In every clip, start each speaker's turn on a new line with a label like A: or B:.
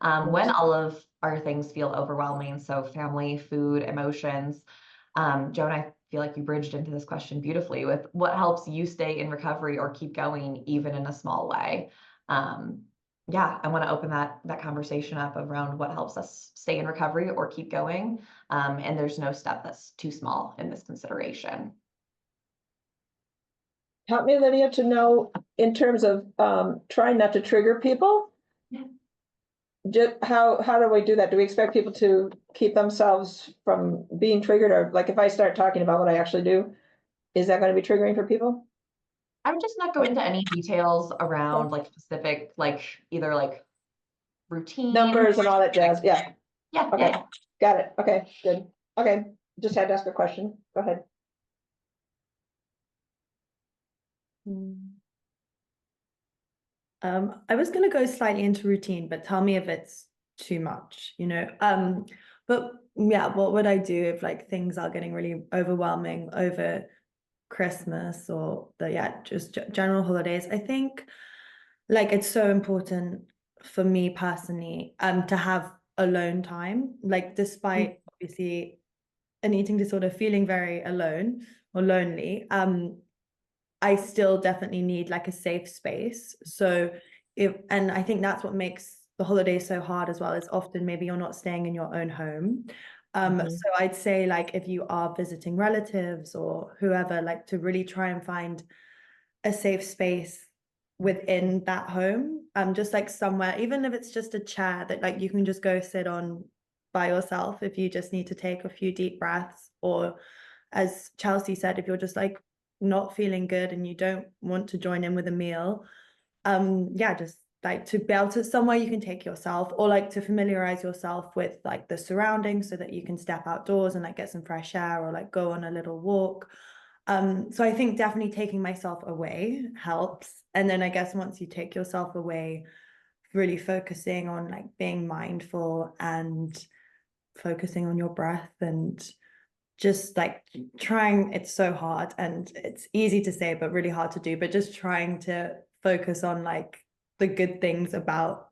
A: When all of our things feel overwhelming, so family, food, emotions. Joan, I feel like you bridged into this question beautifully with what helps you stay in recovery or keep going, even in a small way. Um, yeah, I want to open that conversation up around what helps us stay in recovery or keep going. And there's no step that's too small in this consideration.
B: Help me, Lydia, to know in terms of trying not to trigger people.
A: Yeah.
B: Just how do we do that? Do we expect people to keep themselves from being triggered, or like if I start talking about what I actually do, is that going to be triggering for people?
A: I would just not go into any details around like specific, like either like routine.
B: Numbers and all that jazz. Yeah.
A: Yeah,
B: Okay.
A: yeah.
B: Got it. Okay. Good. Okay. Just had to ask a question. Go ahead.
C: Mm. I was going to go slightly into routine, but tell me if it's too much, you know. But yeah, what would I do if like things are getting really overwhelming over Christmas or just general holidays? I think like it's so important for me personally to have alone time, like despite obviously an eating disorder, feeling very alone or lonely. I still definitely need like a safe space. So and I think that's what makes the holidays so hard as well, is often maybe you're not staying in your own home. So I'd say like if you are visiting relatives or whoever, like to really try and find a safe space within that home. Just like somewhere, even if it's just a chair that like you can just go sit on by yourself if you just need to take a few deep breaths, or as Chelsea said, if you're just like not feeling good and you don't want to join in with a meal, just like to be able to somewhere you can take yourself, or like to familiarize yourself with like the surroundings so that you can step outdoors and like get some fresh air or like go on a little walk. So I think definitely taking myself away helps. And then I guess once you take yourself away, really focusing on like being mindful and focusing on your breath and just like trying, it's so hard and it's easy to say but really hard to do, but just trying to focus on like the good things about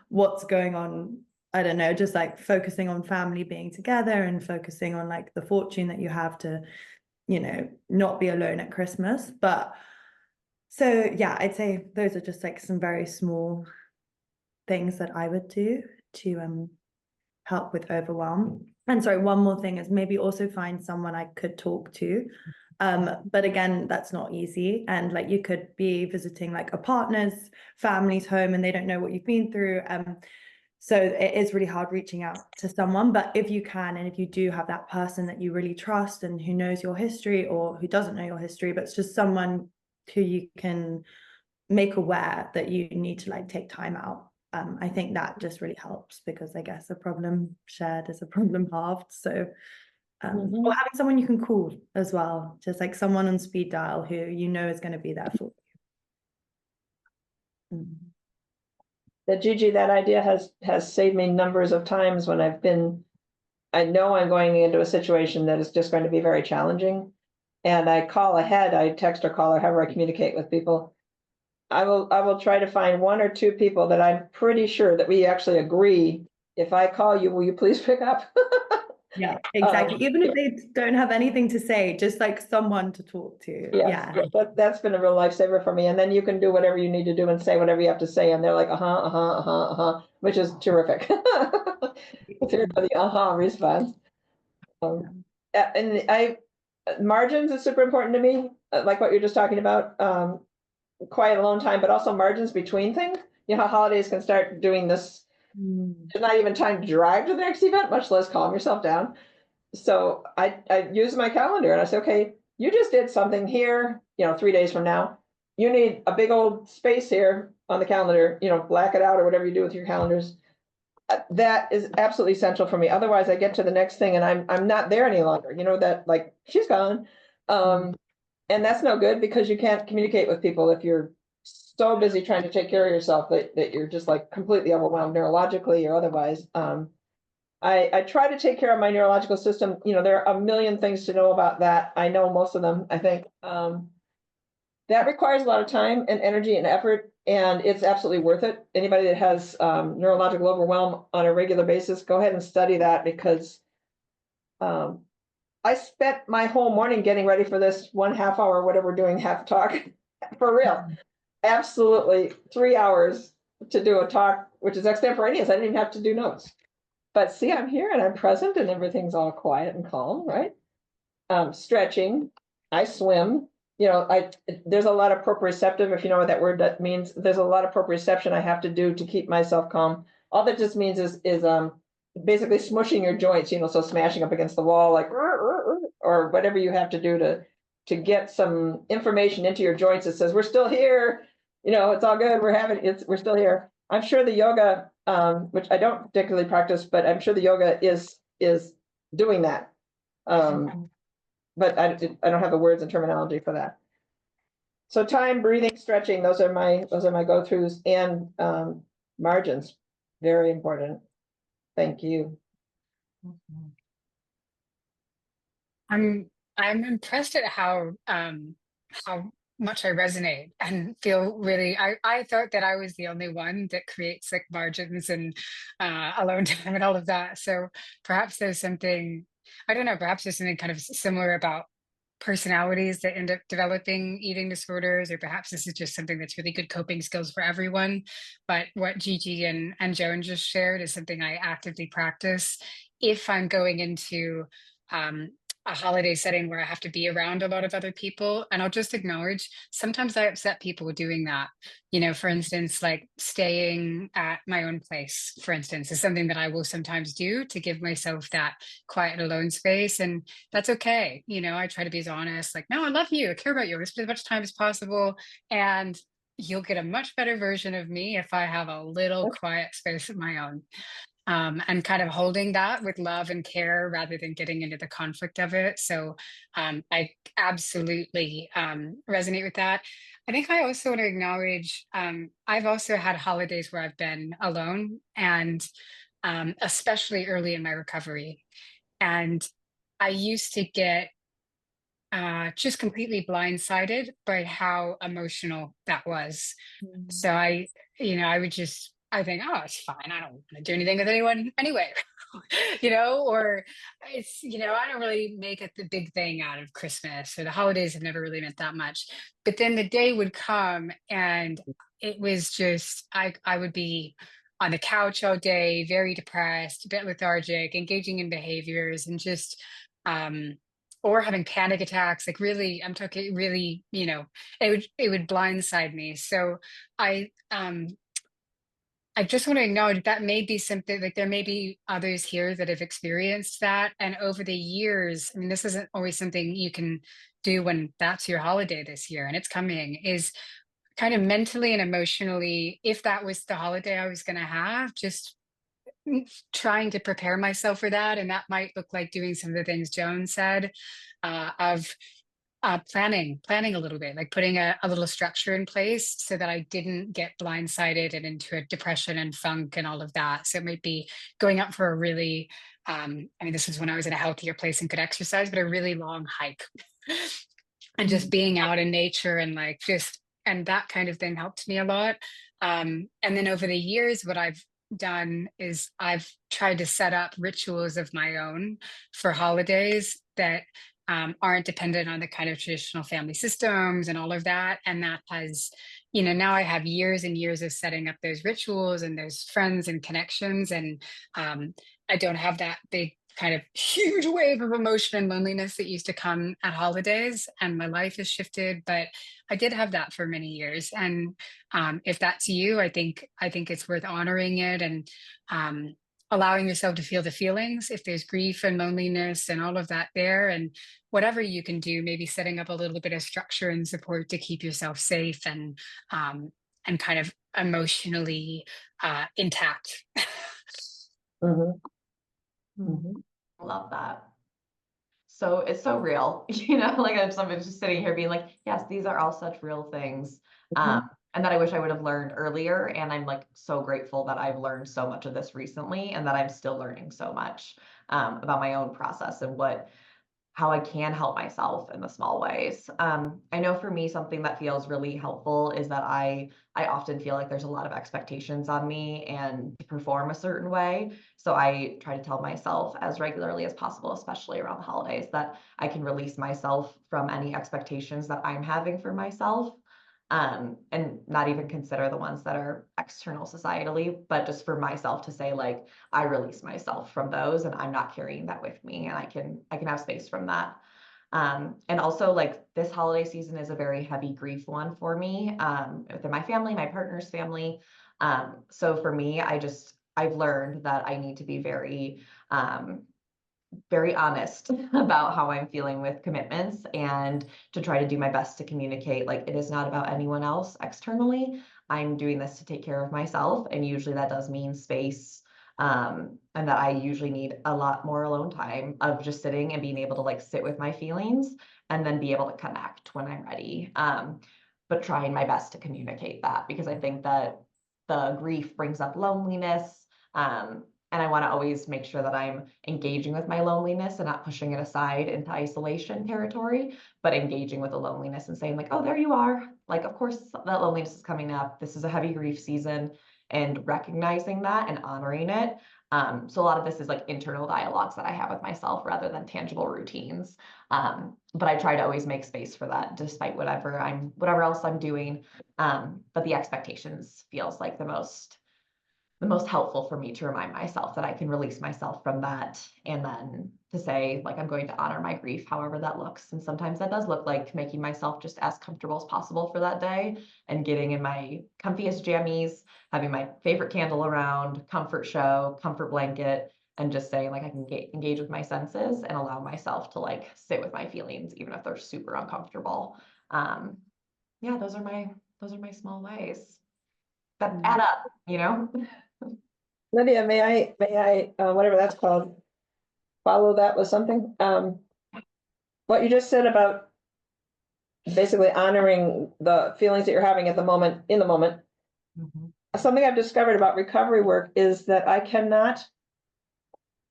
C: what's going on. I don't know, just like focusing on family being together and focusing on like the fortune that you have to, you know, not be alone at Christmas. But so yeah, I'd say those are just like some very small things that I would do to help with overwhelm. And sorry, one more thing is maybe also find someone I could talk to. But again, that's not easy. And like you could be visiting like a partner's family's home and they don't know what you've been through. So it is really hard reaching out to someone. But if you can, and if you do have that person that you really trust and who knows your history or who doesn't know your history, but it's just someone who you can make aware that you need to like take time out. I think that just really helps, because I guess a problem shared is a problem halved. So or having someone you can call as well, just like someone on speed dial who you know is going to be there for you.
B: That Gigi, that idea has saved me numbers of times when I know I'm going into a situation that is just going to be very challenging. And I call ahead, I text or call or however I communicate with people. I will try to find one or two people that I'm pretty sure that we actually agree. If I call you, will you please pick up?
C: Yeah, exactly. Even if they don't have anything to say, just like someone to talk to.
B: Yeah,
C: Yeah.
B: that's been a real lifesaver for me. And then you can do whatever you need to do and say whatever you have to say. And they're like, which is terrific. Hear the response. And margins is super important to me, like what you're just talking about. Quiet alone time, but also margins between things. You know how holidays can start doing this. There's not even time to drive to the next event, much less calm yourself down. So I use my calendar and I say, okay, you just did something here, 3 days from now. You need a big old space here on the calendar, black it out or whatever you do with your calendars. That is absolutely essential for me. Otherwise, I get to the next thing and I'm not there any longer. That like she's gone. And that's no good because you can't communicate with people if you're so busy trying to take care of yourself that you're just like completely overwhelmed neurologically or otherwise. I try to take care of my neurological system. There are a million things to know about that. I know most of them, I think. That requires a lot of time and energy and effort. And it's absolutely worth it. Anybody that has neurological overwhelm on a regular basis, go ahead and study that, because I spent my whole morning getting ready for this 1/2 hour, whatever we're doing, half talk, for real. Absolutely 3 hours to do a talk, which is extemporaneous. I didn't even have to do notes. But see, I'm here and I'm present and everything's all quiet and calm, right? Stretching, I swim, there's a lot of proprioceptive, if you know what that word that means. There's a lot of proprioception I have to do to keep myself calm. All that just means is basically smushing your joints, so smashing up against the wall, like, or whatever you have to do to get some information into your joints that says, we're still here, it's all good, we're still here. I'm sure the yoga, which I don't particularly practice, but I'm sure the yoga is doing that. But I don't have the words and terminology for that. So time, breathing, stretching, those are my go-throughs, and margins, very important. Thank you.
D: I'm impressed at how much I resonate and feel really. I thought that I was the only one that creates like margins and alone time and all of that. So perhaps there's something, I don't know, perhaps there's something kind of similar about personalities that end up developing eating disorders, or perhaps this is just something that's really good coping skills for everyone. But what Gigi and Joan just shared is something I actively practice if I'm going into a holiday setting where I have to be around a lot of other people. And I'll just acknowledge, sometimes I upset people doing that. For instance, like staying at my own place, for instance, is something that I will sometimes do to give myself that quiet and alone space. And that's okay. I try to be as honest, like, no, I love you, I care about you, I spend as much time as possible. And you'll get a much better version of me if I have a little quiet space of my own. And kind of holding that with love and care rather than getting into the conflict of it. So I absolutely resonate with that. I think I also want to acknowledge, I've also had holidays where I've been alone, and especially early in my recovery. And I used to get just completely blindsided by how emotional that was. So I think, oh, it's fine, I don't want to do anything with anyone anyway. Or it's, I don't really make it the big thing out of Christmas, or the holidays have never really meant that much. But then the day would come and it was just, I would be on the couch all day, very depressed, a bit lethargic, engaging in behaviors, and just or having panic attacks, like really, I'm talking really, it would blindside me. So I just want to acknowledge that may be something, like there may be others here that have experienced that. And over the years, I mean, this isn't always something you can do when that's your holiday this year and it's coming, is kind of mentally and emotionally, if that was the holiday I was going to have, just trying to prepare myself for that. And that might look like doing some of the things Joan said, of planning a little bit, like putting a little structure in place so that I didn't get blindsided and into a depression and funk and all of that. So it might be going up for a really, this is when I was in a healthier place and could exercise, but a really long hike and just being out in nature and and that kind of thing helped me a lot. And then over the years, what I've done is I've tried to set up rituals of my own for holidays that aren't dependent on the kind of traditional family systems and all of that. And that has, now I have years and years of setting up those rituals and those friends and connections. And I don't have that big kind of huge wave of emotion and loneliness that used to come at holidays. And my life has shifted, but I did have that for many years. And if that's you, I think it's worth honoring it and allowing yourself to feel the feelings, if there's grief and loneliness and all of that there, and whatever you can do, maybe setting up a little bit of structure and support to keep yourself safe and kind of emotionally intact.
A: Love that. So it's so real, like I'm just sitting here being like, yes, these are all such real things. And that I wish I would have learned earlier. And I'm like so grateful that I've learned so much of this recently and that I'm still learning so much about my own process and how I can help myself in the small ways. I know for me, something that feels really helpful is that I often feel like there's a lot of expectations on me and to perform a certain way. So I try to tell myself as regularly as possible, especially around the holidays, that I can release myself from any expectations that I'm having for myself. And not even consider the ones that are external societally, but just for myself to say, like, I release myself from those and I'm not carrying that with me, and I can have space from that. And also, like, this holiday season is a very heavy grief one for me, within my family, my partner's family. So for me, I've learned that I need to be very honest about how I'm feeling with commitments, and to try to do my best to communicate, like, it is not about anyone else externally. I'm doing this to take care of myself, and usually that does mean space. And that I usually need a lot more alone time of just sitting and being able to, like, sit with my feelings and then be able to connect when I'm ready. But trying my best to communicate that, because I think that the grief brings up loneliness. And I want to always make sure that I'm engaging with my loneliness and not pushing it aside into isolation territory, but engaging with the loneliness and saying, like, oh, there you are. Like, of course, that loneliness is coming up. This is a heavy grief season, and recognizing that and honoring it. So a lot of this is like internal dialogues that I have with myself rather than tangible routines. But I try to always make space for that, despite whatever else I'm doing. But the expectations feels like the most helpful for me to remind myself that I can release myself from that, and then to say, like, I'm going to honor my grief however that looks. And sometimes that does look like making myself just as comfortable as possible for that day, and getting in my comfiest jammies, having my favorite candle around, comfort show, comfort blanket, and just saying, like, I can engage with my senses and allow myself to, like, sit with my feelings even if they're super uncomfortable. Yeah, those are my small ways that add up, you know?
B: Lydia, may I, whatever that's called, follow that with something? What you just said about basically honoring the feelings that you're having at the moment, in the moment.
A: Mhm.
B: Something I've discovered about recovery work is that I cannot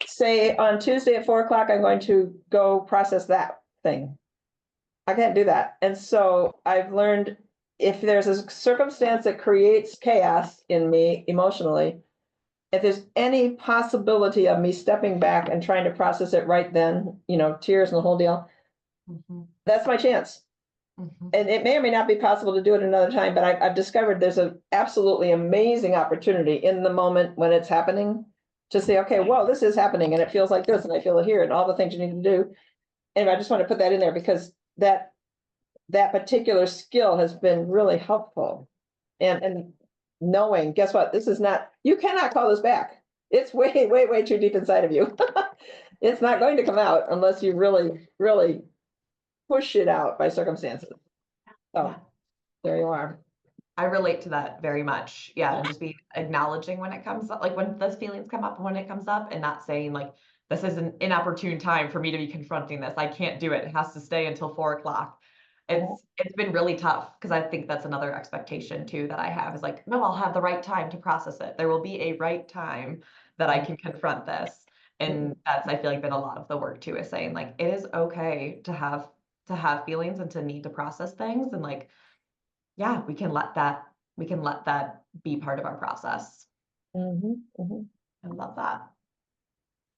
B: say on Tuesday at 4 o'clock, I'm going to go process that thing. I can't do that. And so I've learned, if there's a circumstance that creates chaos in me emotionally, if there's any possibility of me stepping back and trying to process it right then, tears and the whole deal,
A: Mhm.
B: that's my chance.
A: Mhm.
B: And it may or may not be possible to do it another time, but I've discovered there's an absolutely amazing opportunity in the moment when it's happening to say, okay, well, this is happening and it feels like this and I feel it here and all the things you need to do. And I just want to put that in there because that particular skill has been really helpful. And knowing, guess what? This is not, you cannot call this back. It's way, way, way too deep inside of you. It's not going to come out unless you really, really push it out by circumstances. So
A: Yeah.
B: there you are.
A: I relate to that very much. Yeah, and just be acknowledging when it comes up, like when those feelings come up, when it comes up, and not saying, like, this is an inopportune time for me to be confronting this. I can't do it. It has to stay until 4 o'clock. It's been really tough, because I think that's another expectation too that I have, is like, no, I'll have the right time to process it. There will be a right time that I can confront this. And that's, I feel like, been a lot of the work too, is saying, like, it is okay to have feelings and to need to process things, and, like, yeah, we can let that be part of our process.
B: Mhm, mhm.
A: I love that.